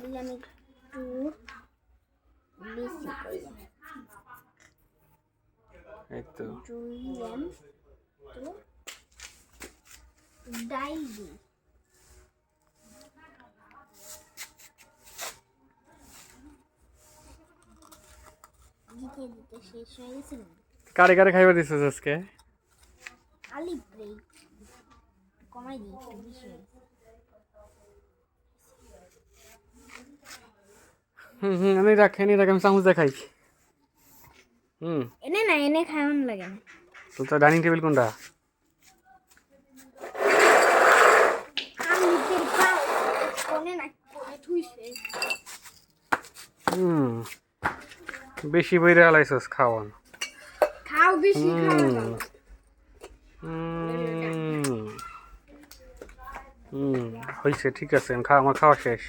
দিলাম একটু বেশি করে এই তো দিলাম তো ডাল দিই দিতে দিতে শেষ হয়ে গেছে না কারে কারে খাইবার দিছিস আজকে আলি ব্রেক কমাই দিই একটু বেশি হয়ে গেছে। আমি রাখেনি আমি চামচ দেখাই এনে না এনে খাওয়ান লাগে না তো ডাইনিং টেবিল কোনটা আলিদের পাও কোনে না কোনে থুইছে বেশি বইরে হালাইছস খাওয়ান খাও বেশি খাও না হয়েছে ঠিক আছে আমার খাওয়া শেষ